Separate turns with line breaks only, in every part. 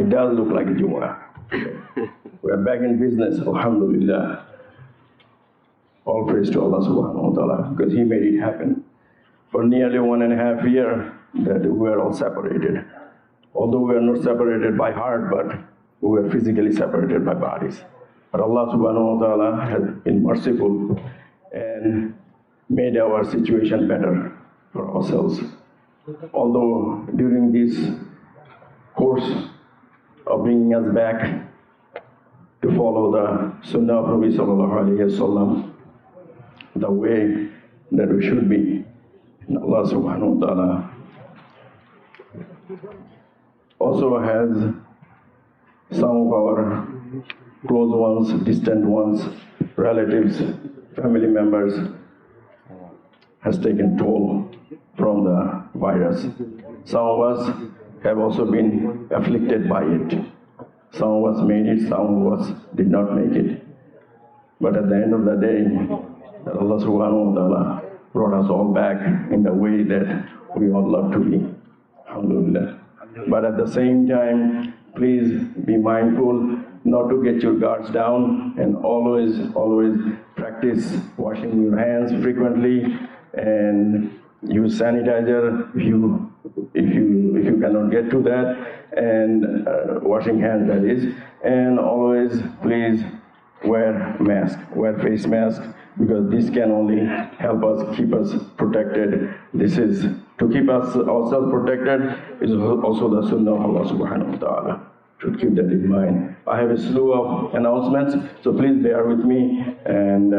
It does look like a Jumu'ah. We are back in business, alhamdulillah. All praise to Allah subhanahu wa ta'ala, because He made it happen. For nearly 1.5 years that we were all separated. Although we are not separated by heart, but we were physically separated by bodies. But Allah subhanahu wa ta'ala has been merciful and made our situation better for ourselves. Although during this course of bringing us back to follow the Sunnah of Nabi sallallahu alayhi wa sallam, the way that we should be, and Allah subhanahu wa ta'ala also has some of our close ones, distant ones, relatives, family members has taken toll from the virus. Some of us have also been afflicted by it. Some of us made it, some of us did not make it. But at the end of the day, Allah subhanahu wa ta'ala brought us all back in the way that we all love to be. Alhamdulillah. But at the same time, please be mindful not to get your guards down, and always practice washing your hands frequently and use sanitizer if you cannot get to that, and washing hands, that is, and always please wear face mask, because this can only help us, keep us protected. This is to keep us ourselves protected is also the Sunnah of Allah subhanahu wa ta'ala. Should keep that in mind. I have a slew of announcements, so please bear with me, and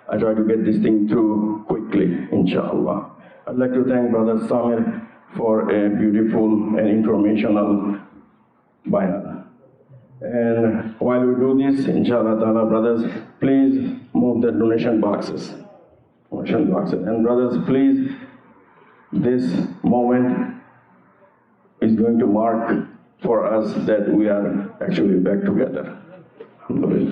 I try to get this thing through quickly, inshallah. I'd like to thank Brother Samir for a beautiful and informational bayan. And while we do this, inshallah ta'ala, brothers, please move the donation boxes. And brothers, please, this moment is going to mark for us that we are actually back together.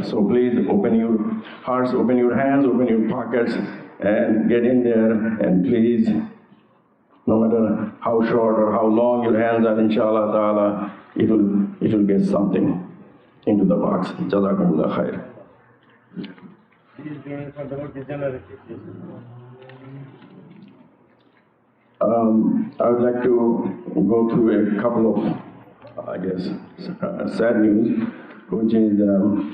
So please open your hearts, open your hands, open your pockets, and get in there, and please, no matter how short or how long your hands are, inshallah ta'ala, it will get something into the box. Jazakumullah khair. I would like to go through a couple of, sad news, which is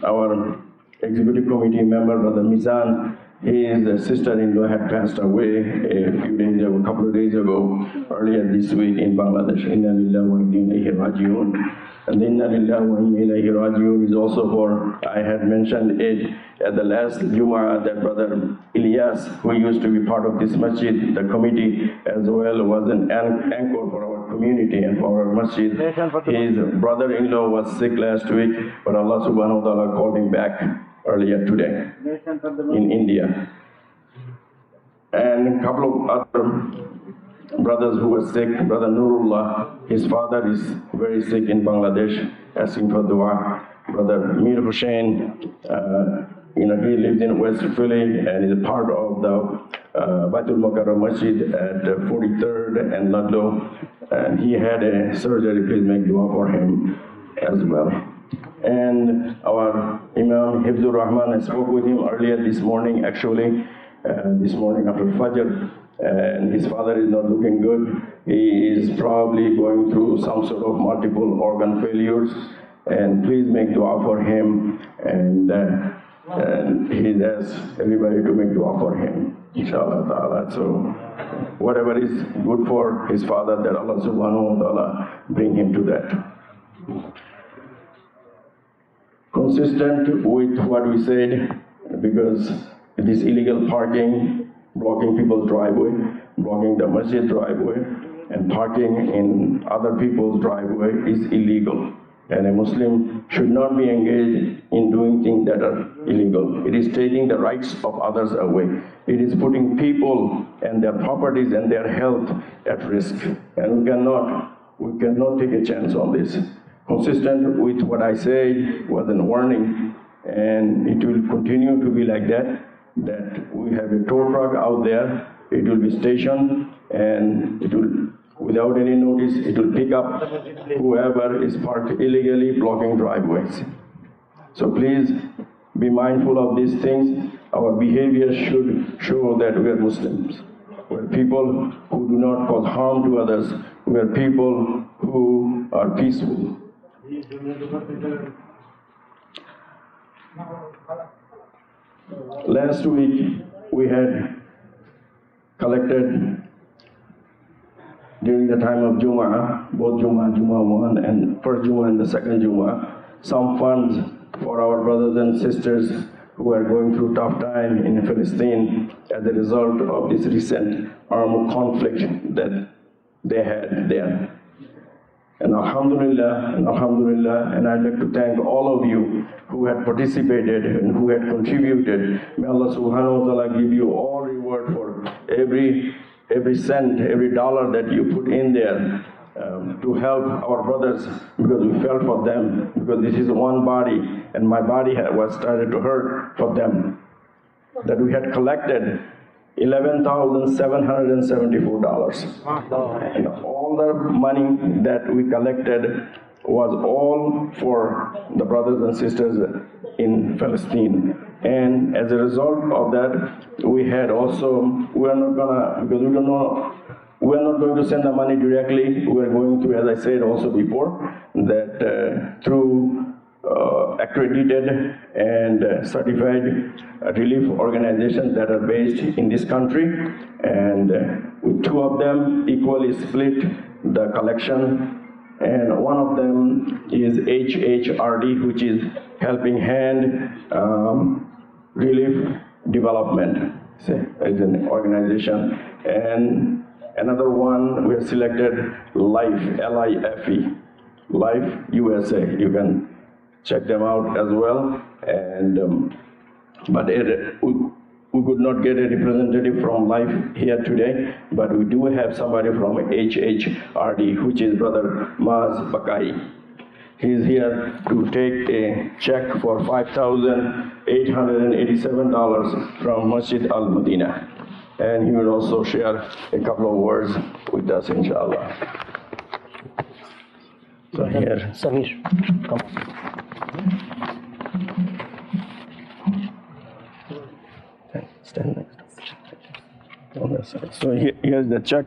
our executive committee member, Brother Mizan. His sister-in-law had passed away a couple of days ago, earlier this week in Bangladesh. Inna lillahi wa inna ilayhi raji'un. And Inna lillahi wa inna ilayhi raji'un is also for, I had mentioned it at the last Jumu'ah, that Brother Ilyas, who used to be part of this masjid, the committee as well, was an anchor for our community and for our masjid. His brother-in-law was sick last week, but Allah subhanahu wa ta'ala called him back earlier today in India. And a couple of other brothers who were sick. Brother Nurullah, his father is very sick in Bangladesh, asking for dua. Brother Mir Hussain, he lives in West Philly and is a part of the Baitul Mukarram Masjid at 43rd and Ludlow. And he had a surgery. Please make dua for him as well. And our Imam Hifzur Rahman, I spoke with him earlier this morning, actually, this morning after Fajr, and his father is not looking good. He is probably going through some sort of multiple organ failures, and please make dua for him, and he asks everybody to make dua for him, inshallah ta'ala. So whatever is good for his father, that Allah subhanahu wa ta'ala bring him to that. Consistent with what we said, because this illegal parking, blocking people's driveway, blocking the masjid driveway, and parking in other people's driveway is illegal. And a Muslim should not be engaged in doing things that are illegal. It is taking the rights of others away. It is putting people and their properties and their health at risk. And we cannot take a chance on this. Consistent with what I said was a warning, and it will continue to be like that we have a tow truck out there, it will be stationed, and it will Without any notice, it will pick up whoever is parked illegally blocking driveways. So please be mindful of these things. Our behavior should show that we are Muslims. We're people who do not cause harm to others. We're people who are peaceful. Last week, we had collected during the time of Jumu'ah, both Jumu'ah 1 and first Jumu'ah and the second Jumu'ah, some funds for our brothers and sisters who are going through tough time in Palestine as a result of this recent armed conflict that they had there. And Alhamdulillah, and I'd like to thank all of you who had participated and who had contributed. May Allah subhanahu wa ta'ala give you all reward for every cent, every dollar that you put in there to help our brothers, because we felt for them, because this is one body, and my body was started to hurt for them. That we had collected $11,774. And all the money that we collected was all for the brothers and sisters in Palestine. And as a result of that, we had also, we're not going to send the money directly. We're going to, as I said also before, that through accredited and certified relief organizations that are based in this country, and with two of them equally split the collection. And one of them is HHRD, which is Helping Hand Relief Development. It's an organization. And another one we have selected LIFE, L-I-F-E, LIFE USA. You can check them out as well. And but we could not get a representative from LIFE here today, but we do have somebody from HHRD, which is Brother Maz Bakai. He's here to take a check for $5,887 from Masjid Al-Madinah. And he will also share a couple of words with us, inshallah. So here.
Samir, come on.
Stand next on this side. So here's the check,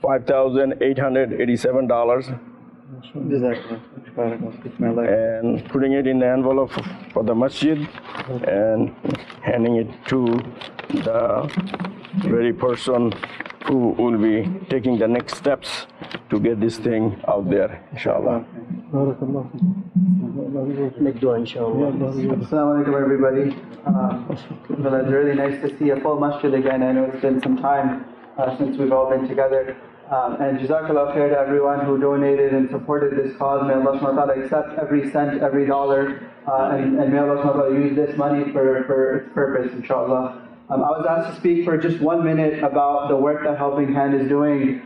$5,887. And putting it in the envelope for the masjid and handing it to the very person who will be taking the next steps to get this thing out there, inshallah.
Make dua, inshallah.
Assalamu alaikum, everybody. Well, it's really nice to see a full masjid again. I know it's been some time since we've all been together. And Jazakallah khair to everyone who donated and supported this cause. May Allah subhanahu wa ta'ala accept every cent, every dollar, and may Allah subhanahu wa ta'ala use this money for its purpose, inshallah. I was asked to speak for just 1 minute about the work that Helping Hand is doing,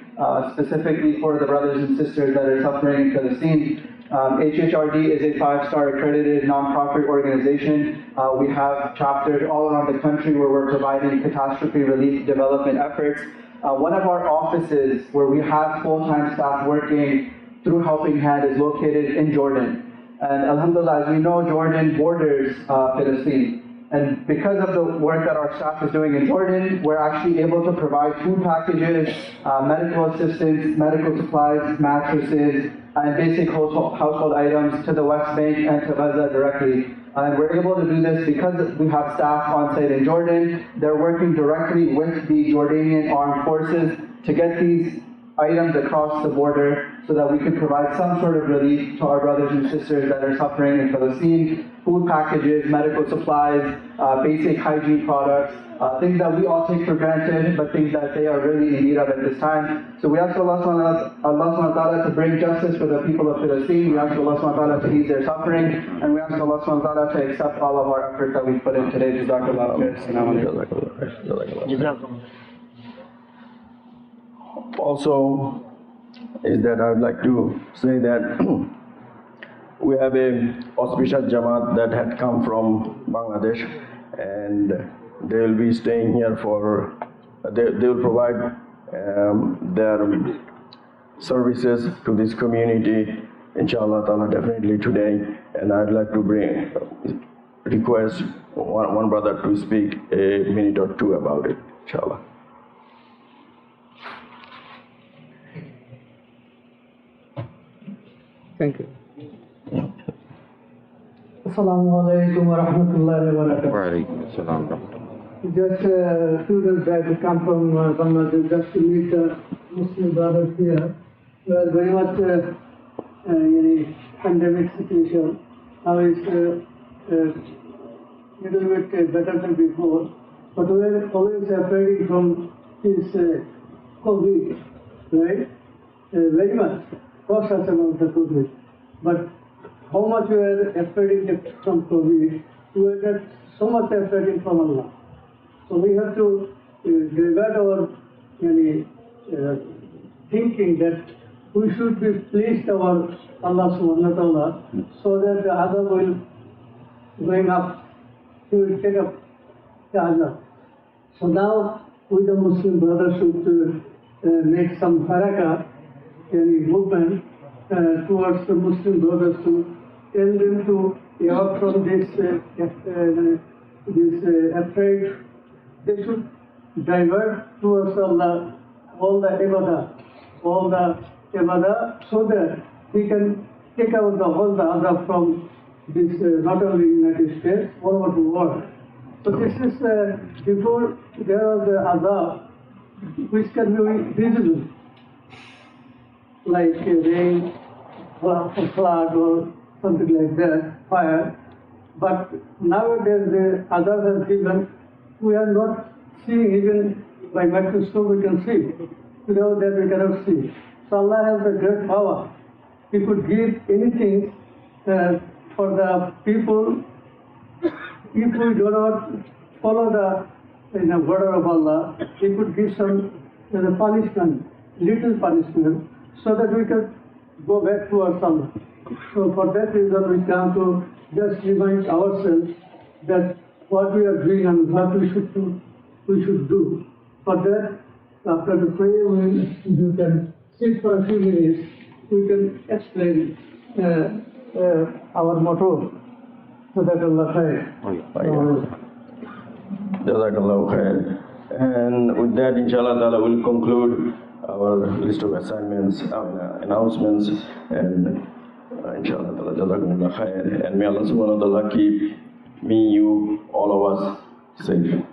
specifically for the brothers and sisters that are suffering in Palestine. HHRD is a 5-star accredited nonprofit organization. We have chapters all around the country where we're providing catastrophe relief development efforts. One of our offices where we have full-time staff working through Helping Hand is located in Jordan. And alhamdulillah, as we know, Jordan borders Palestine. And because of the work that our staff is doing in Jordan, we're actually able to provide food packages, medical assistance, medical supplies, mattresses, and basic household items to the West Bank and to Gaza directly. And we're able to do this because we have staff on site in Jordan. They're working directly with the Jordanian armed forces to get these items across the border so that we can provide some sort of relief to our brothers and sisters that are suffering in Palestine. Food packages, medical supplies, basic hygiene products, things that we all take for granted, but things that they are really in need of at this time. So we ask Allah subhanahu wa ta'ala to bring justice for the people of Palestine. We ask Allah subhanahu wa ta'ala to ease their suffering, and we ask Allah subhanahu wa ta'ala to accept all of our efforts that we put in today. Jazakallah khair.
Also, is that I would like to say that we have a auspicious Jamaat that had come from Bangladesh, and they will be staying here for, they will provide their services to this community, inshallah ta'ala, definitely today. And I'd like to request one brother to speak a minute or two about it, inshallah.
Thank you. Assalamu alaikum wa rahmatullahi wa barakatuh.
Wa alaikum assalam wa rahmatullah.
Just a few days back, we come from Bangladesh just to meet Muslim brothers here. We are very much in a pandemic situation. Now it's little bit better than before, but we are always afraid from this COVID, right? Very much cautious about the COVID. But how much we are afraid from COVID, we are so much afraid from Allah. So we have to divert our thinking that we should be pleased our Allah subhanahu wa ta'ala, so that the other will going up, he will take up the azab. So now we the Muslim brothers should make some harakah, any movement towards the Muslim brothers to tell them to out from this afraid. They should divert towards Allah all the ibadah, so that we can take out all the azab from this, not only United States, all over the world. So this is, before there was the azab, which can be visible, like rain, flood or something like that, fire. But nowadays the azab has given, we are not seeing, even by microscope we can see. Without that we cannot see. So Allah has a great power. He could give anything for the people if we do not follow the order of Allah. He could give some punishment, little punishment, so that we can go back to our Allah. So for that reason we come to just remind ourselves that what we are doing and what we should do. For that, after the prayer, you can sit for a few minutes. We can explain our motto. Jazakallah khair.
Jazakallah khair. And with that, inshallah ta'ala, we'll conclude our list of assignments, announcements, and inshallah ta'ala, jazakumullah khair. And may Allah subhanahu wa ta'ala keep me, you, all of us safe.